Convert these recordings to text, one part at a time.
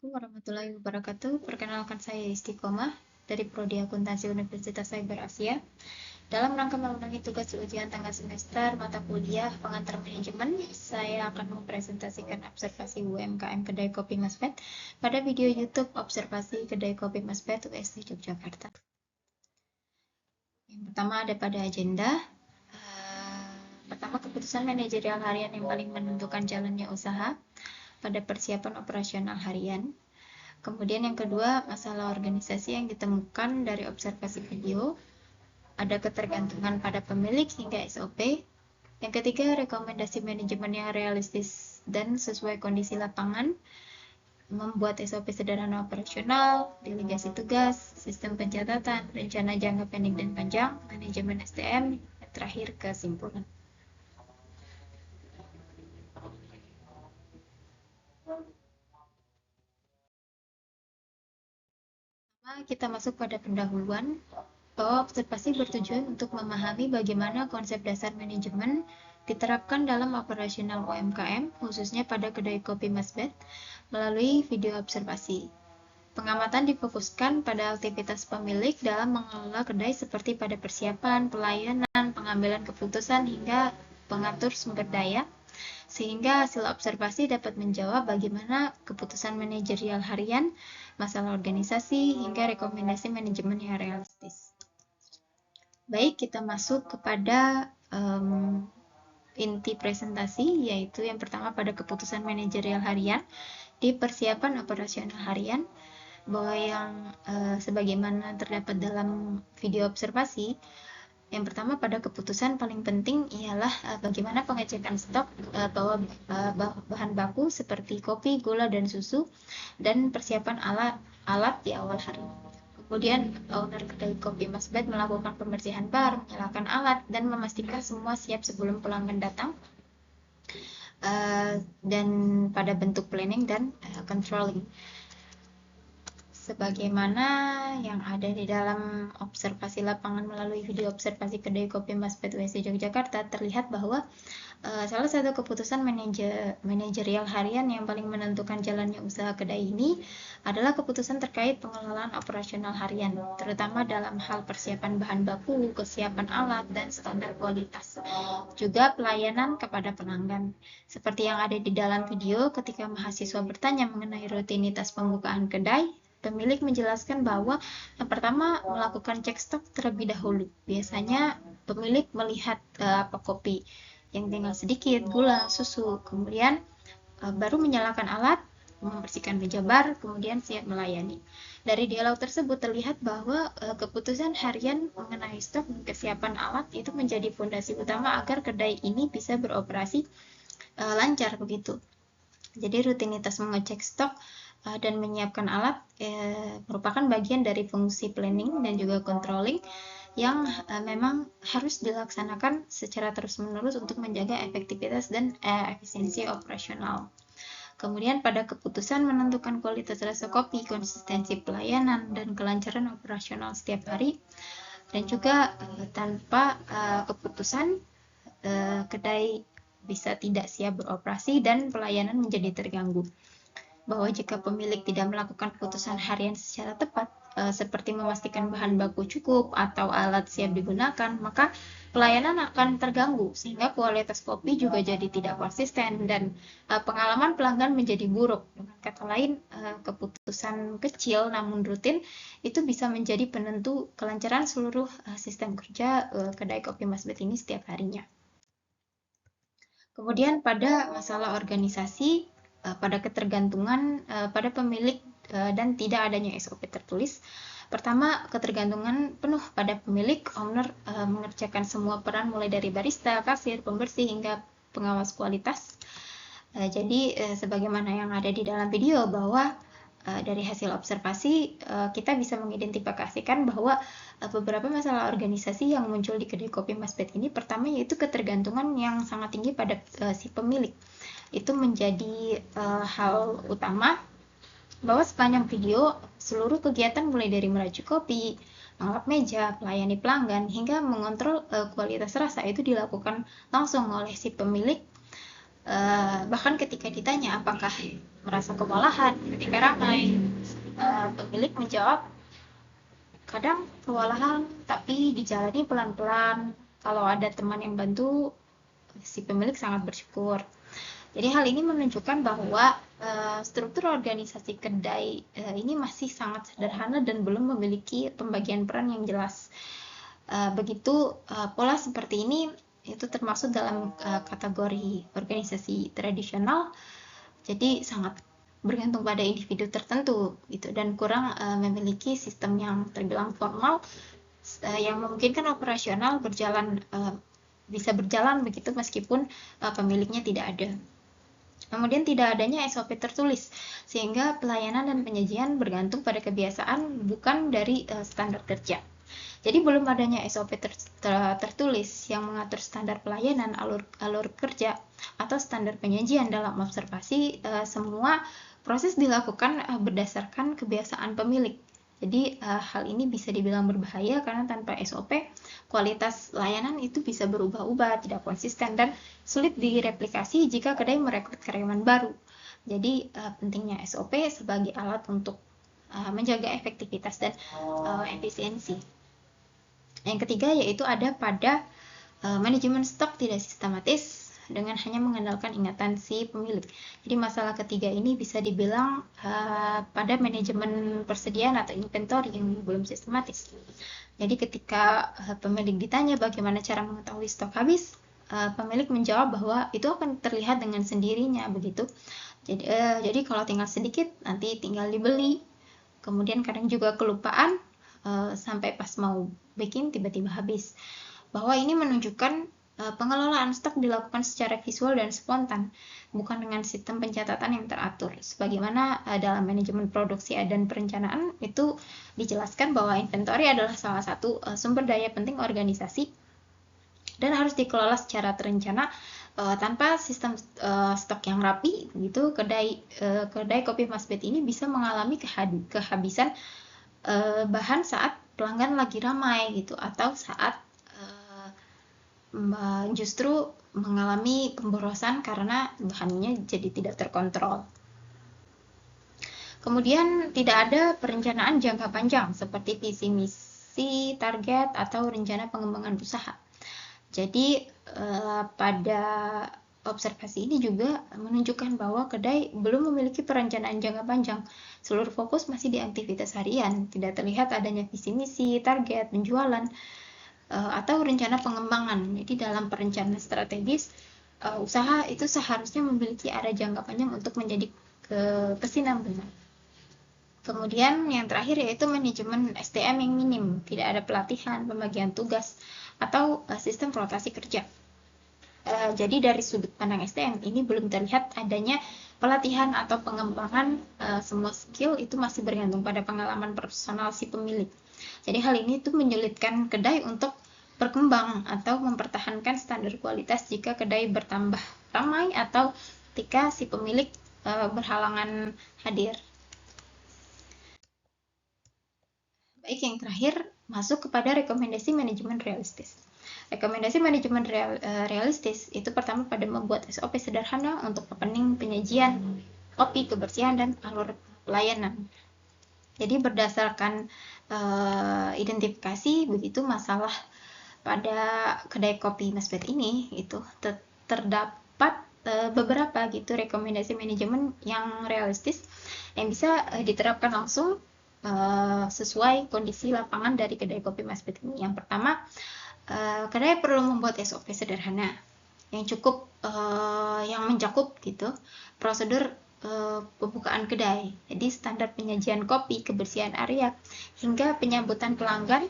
Assalamualaikum warahmatullahi wabarakatuh. Perkenalkan saya Istiqomah dari Prodi Akuntansi Universitas Cyber Asia. Dalam rangka memenuhi tugas ujian tengah semester mata kuliah pengantar manajemen, saya akan mempresentasikan observasi UMKM Kedai Kopi Mas Bet pada video YouTube Observasi Kedai Kopi Mas Bet UST Yogyakarta. Yang pertama ada pada agenda. Pertama, keputusan manajerial harian yang paling menentukan jalannya usaha pada persiapan operasional harian. Kemudian yang kedua, masalah organisasi yang ditemukan dari observasi video. Ada ketergantungan pada pemilik hingga SOP. Yang ketiga, rekomendasi manajemen yang realistis dan sesuai kondisi lapangan. Membuat SOP sederhana operasional, delegasi tugas, sistem pencatatan, rencana jangka pendek dan panjang, manajemen SDM, dan terakhir kesimpulan. Kita masuk pada pendahuluan, bahwa observasi bertujuan untuk memahami bagaimana konsep dasar manajemen diterapkan dalam operasional UMKM, khususnya pada kedai kopi Mas Bet, melalui video observasi. Pengamatan difokuskan pada aktivitas pemilik dalam mengelola kedai seperti pada persiapan, pelayanan, pengambilan keputusan, hingga pengatur sumber daya, sehingga hasil observasi dapat menjawab bagaimana keputusan manajerial harian, masalah organisasi, hingga rekomendasi manajemen yang realistis. Baik, kita masuk kepada inti presentasi, yaitu yang pertama pada keputusan manajerial harian di persiapan operasional harian, bahwa yang sebagaimana terdapat dalam video observasi. Yang pertama, pada keputusan paling penting ialah bagaimana pengecekan stok bahwa bahan baku seperti kopi, gula, dan susu, dan persiapan alat di awal hari. Kemudian owner kedai kopi Mas Bet melakukan pembersihan bar, menyalakan alat, dan memastikan semua siap sebelum pelanggan datang. Dan pada bentuk planning dan controlling. Sebagaimana yang ada di dalam observasi lapangan melalui video observasi kedai kopi Mas Bet UST Yogyakarta, terlihat bahwa salah satu keputusan manajerial harian yang paling menentukan jalannya usaha kedai ini adalah keputusan terkait pengelolaan operasional harian, terutama dalam hal persiapan bahan baku, kesiapan alat, dan standar kualitas. Juga pelayanan kepada pelanggan. Seperti yang ada di dalam video, ketika mahasiswa bertanya mengenai rutinitas pembukaan kedai, pemilik menjelaskan bahwa yang pertama melakukan cek stok terlebih dahulu. Biasanya pemilik melihat kopi yang tinggal sedikit, gula, susu, kemudian baru menyalakan alat, membersihkan meja bar, kemudian siap melayani. Dari dialog tersebut terlihat bahwa keputusan harian mengenai stok dan kesiapan alat itu menjadi fondasi utama agar kedai ini bisa beroperasi lancar begitu. Jadi rutinitas mengecek stok dan menyiapkan alat merupakan bagian dari fungsi planning dan juga controlling yang memang harus dilaksanakan secara terus-menerus untuk menjaga efektivitas dan efisiensi operasional. Kemudian pada keputusan menentukan kualitas rasa kopi, konsistensi pelayanan, dan kelancaran operasional setiap hari, dan juga tanpa keputusan kedai bisa tidak siap beroperasi dan pelayanan menjadi terganggu. Bahwa jika pemilik tidak melakukan keputusan harian secara tepat, seperti memastikan bahan baku cukup atau alat siap digunakan, maka pelayanan akan terganggu, sehingga kualitas kopi juga jadi tidak konsisten dan pengalaman pelanggan menjadi buruk. Dengan kata lain, keputusan kecil namun rutin itu bisa menjadi penentu kelancaran seluruh sistem kerja kedai kopi Mas Bet ini setiap harinya. Kemudian pada masalah organisasi, pada ketergantungan pada pemilik dan tidak adanya SOP tertulis. Pertama, ketergantungan penuh pada pemilik. Owner mengerjakan semua peran mulai dari barista, kasir, pembersih, hingga pengawas kualitas. Jadi sebagaimana yang ada di dalam video, bahwa dari hasil observasi kita bisa mengidentifikasikan bahwa beberapa masalah organisasi yang muncul di kedai kopi Mas Bet ini, pertama yaitu ketergantungan yang sangat tinggi pada si pemilik. Itu menjadi hal utama, bahwa sepanjang video seluruh kegiatan mulai dari meracik kopi, mengelap meja, melayani pelanggan, hingga mengontrol kualitas rasa itu dilakukan langsung oleh si pemilik Bahkan ketika ditanya apakah merasa kewalahan ketika ramai, pemilik menjawab kadang kewalahan tapi dijalani pelan-pelan. Kalau ada teman yang bantu, si pemilik sangat bersyukur. Jadi hal ini menunjukkan bahwa struktur organisasi kedai ini masih sangat sederhana dan belum memiliki pembagian peran yang jelas. Begitu pola seperti ini itu termasuk dalam kategori organisasi tradisional, jadi sangat bergantung pada individu tertentu gitu dan kurang memiliki sistem yang terbilang formal yang memungkinkan operasional bisa berjalan begitu meskipun pemiliknya tidak ada. Kemudian tidak adanya SOP tertulis, sehingga pelayanan dan penyajian bergantung pada kebiasaan bukan dari standar kerja. Jadi belum adanya SOP tertulis yang mengatur standar pelayanan, alur kerja, atau standar penyajian dalam observasi, semua proses dilakukan berdasarkan kebiasaan pemilik. Jadi hal ini bisa dibilang berbahaya karena tanpa SOP, kualitas layanan itu bisa berubah-ubah, tidak konsisten, dan sulit direplikasi jika kedai merekrut karyawan baru. Jadi pentingnya SOP sebagai alat untuk menjaga efektivitas dan efisiensi. Yang ketiga yaitu ada pada manajemen stok tidak sistematis dengan hanya mengandalkan ingatan si pemilik. Jadi masalah ketiga ini bisa dibilang pada manajemen persediaan atau inventory yang belum sistematis. Jadi ketika pemilik ditanya bagaimana cara mengetahui stok habis, pemilik menjawab bahwa itu akan terlihat dengan sendirinya begitu. Jadi kalau tinggal sedikit nanti tinggal dibeli. Kemudian kadang juga kelupaan sampai pas mau bikin tiba-tiba habis. Bahwa ini menunjukkan pengelolaan stok dilakukan secara visual dan spontan, bukan dengan sistem pencatatan yang teratur. Sebagaimana dalam manajemen produksi dan perencanaan itu dijelaskan bahwa inventory adalah salah satu sumber daya penting organisasi dan harus dikelola secara terencana tanpa sistem stok yang rapi gitu. Kedai kopi Mas Bet ini bisa mengalami kehabisan bahan saat pelanggan lagi ramai gitu, atau saat justru mengalami pemborosan karena bahannya jadi tidak terkontrol. Kemudian tidak ada perencanaan jangka panjang seperti visi misi, target, atau rencana pengembangan usaha. Jadi pada observasi ini juga menunjukkan bahwa kedai belum memiliki perencanaan jangka panjang. Seluruh fokus masih di aktivitas harian, tidak terlihat adanya visi misi, target, penjualan, atau rencana pengembangan. Jadi dalam perencanaan strategis, usaha itu seharusnya memiliki arah jangka panjang untuk menjadi kesinambungan. Kemudian yang terakhir yaitu manajemen SDM yang minim, tidak ada pelatihan, pembagian tugas, atau sistem rotasi kerja. Jadi dari sudut pandang SDM ini belum terlihat adanya pelatihan atau pengembangan. Semua skill itu masih bergantung pada pengalaman personal si pemilik. Jadi hal ini tuh menyulitkan kedai untuk berkembang atau mempertahankan standar kualitas jika kedai bertambah ramai atau ketika si pemilik berhalangan hadir. Baik, yang terakhir masuk kepada rekomendasi manajemen realistis. Rekomendasi manajemen realistis itu pertama pada membuat SOP sederhana untuk opening, penyajian, kopi, kebersihan, dan alur pelayanan. Jadi berdasarkan identifikasi begitu masalah pada kedai kopi Mas Bet ini itu terdapat beberapa gitu rekomendasi manajemen yang realistis yang bisa diterapkan langsung sesuai kondisi lapangan dari kedai kopi Mas Bet ini. Yang pertama, kedai perlu membuat SOP sederhana yang cukup yang mencakup gitu prosedur pembukaan kedai. Jadi standar penyajian kopi, kebersihan area, hingga penyambutan pelanggan.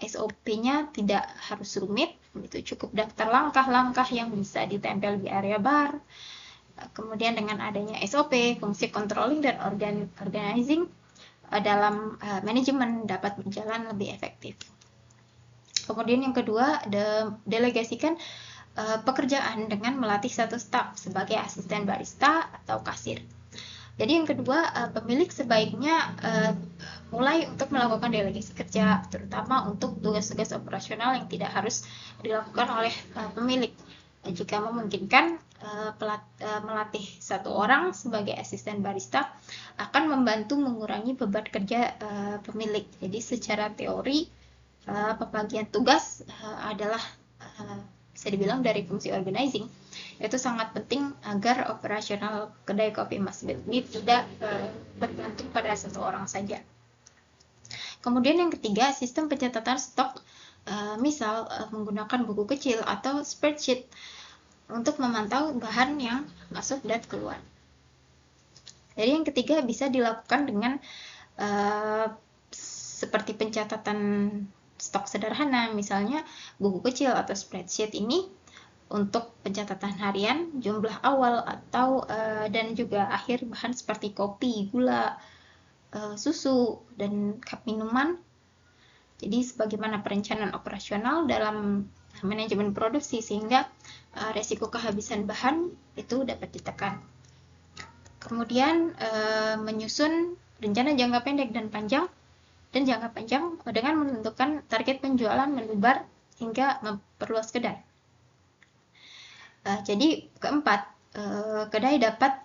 SOP-nya tidak harus rumit, itu cukup daftar langkah-langkah yang bisa ditempel di area bar. Kemudian dengan adanya SOP, fungsi controlling dan organizing dalam manajemen dapat berjalan lebih efektif. Kemudian yang kedua, delegasikan pekerjaan dengan melatih satu staf sebagai asisten barista atau kasir. Jadi yang kedua, pemilik sebaiknya mulai untuk melakukan delegasi kerja, terutama untuk tugas-tugas operasional yang tidak harus dilakukan oleh pemilik. Jika memungkinkan, melatih satu orang sebagai asisten barista akan membantu mengurangi beban kerja pemilik. Jadi secara teori, pembagian tugas adalah bisa dibilang dari fungsi organizing. Itu sangat penting agar operasional kedai kopi Mas Bet ini tidak bergantung pada satu orang saja. Kemudian yang ketiga, sistem pencatatan stok, misal menggunakan buku kecil atau spreadsheet untuk memantau bahan yang masuk dan keluar. Jadi yang ketiga bisa dilakukan dengan seperti pencatatan stok sederhana, misalnya buku kecil atau spreadsheet ini untuk pencatatan harian, jumlah awal atau dan juga akhir bahan seperti kopi, gula, susu, dan cup minuman. Jadi sebagaimana perencanaan operasional dalam manajemen produksi sehingga resiko kehabisan bahan itu dapat ditekan. Kemudian menyusun rencana jangka pendek dan jangka panjang dengan menentukan target penjualan menebar hingga memperluas kedai. Jadi keempat, kedai dapat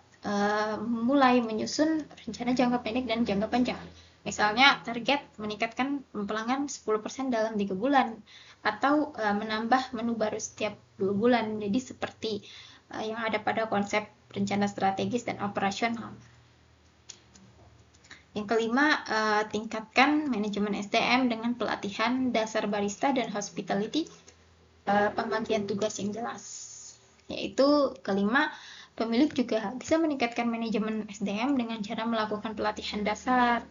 mulai menyusun rencana jangka pendek dan jangka panjang. Misalnya target meningkatkan pelanggan 10% dalam 3 bulan atau menambah menu baru setiap 2 bulan. Jadi seperti yang ada pada konsep rencana strategis dan operasional. Yang kelima, tingkatkan manajemen SDM dengan pelatihan dasar barista dan hospitality, pembagian tugas yang jelas. Yaitu kelima, pemilik juga bisa meningkatkan manajemen SDM dengan cara melakukan pelatihan dasar.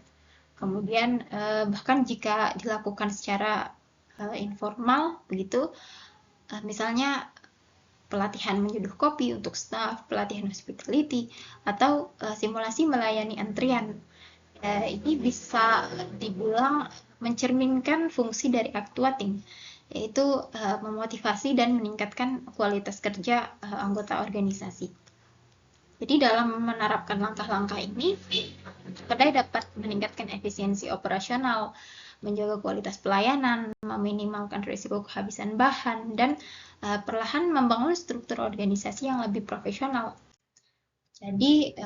Kemudian bahkan jika dilakukan secara informal begitu, misalnya pelatihan menyeduh kopi untuk staff, pelatihan hospitality, atau simulasi melayani antrian. Ini bisa dibilang mencerminkan fungsi dari actuating, yaitu memotivasi dan meningkatkan kualitas kerja anggota organisasi. Jadi dalam menerapkan langkah-langkah ini, kedai dapat meningkatkan efisiensi operasional, menjaga kualitas pelayanan, meminimalkan risiko kehabisan bahan, dan perlahan membangun struktur organisasi yang lebih profesional. Jadi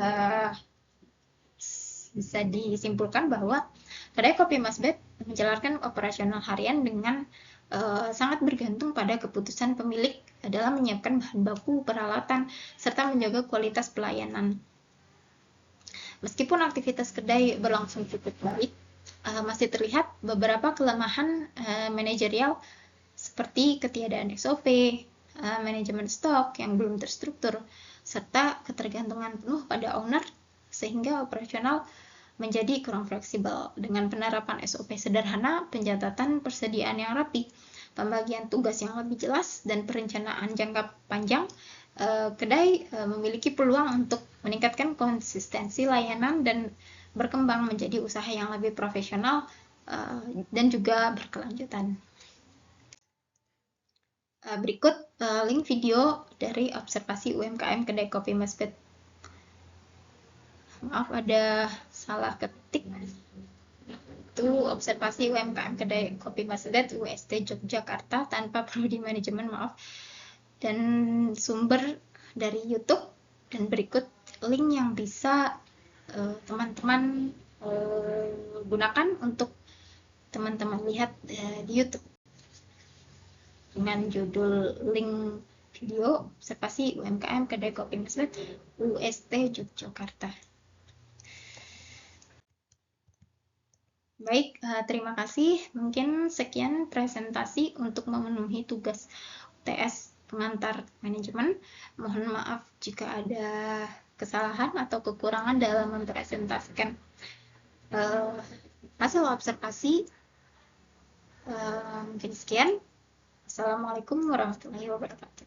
bisa disimpulkan bahwa kedai kopi Mas Bet menjalankan operasional harian dengan sangat bergantung pada keputusan pemilik dalam menyiapkan bahan baku, peralatan, serta menjaga kualitas pelayanan. Meskipun aktivitas kedai berlangsung cukup baik, masih terlihat beberapa kelemahan manajerial seperti ketiadaan SOP, manajemen stok yang belum terstruktur, serta ketergantungan penuh pada owner sehingga operasional menjadi kurang fleksibel. Dengan penerapan SOP sederhana, pencatatan persediaan yang rapi, pembagian tugas yang lebih jelas, dan perencanaan jangka panjang, kedai memiliki peluang untuk meningkatkan konsistensi layanan dan berkembang menjadi usaha yang lebih profesional dan juga berkelanjutan. Berikut link video dari observasi UMKM Kedai Kopi Mas Bet. Maaf ada salah ketik. Itu observasi UMKM Kedai Kopi Mas Bet UST Yogyakarta tanpa prodi manajemen, maaf. Dan sumber dari YouTube, dan berikut link yang bisa teman-teman gunakan untuk teman-teman lihat di YouTube dengan judul link video observasi UMKM Kedai Kopi Mas Bet UST Yogyakarta. Baik, terima kasih. Mungkin sekian presentasi untuk memenuhi tugas UTS pengantar manajemen. Mohon maaf jika ada kesalahan atau kekurangan dalam mempresentasikan hasil observasi. Mungkin sekian. Assalamualaikum warahmatullahi wabarakatuh.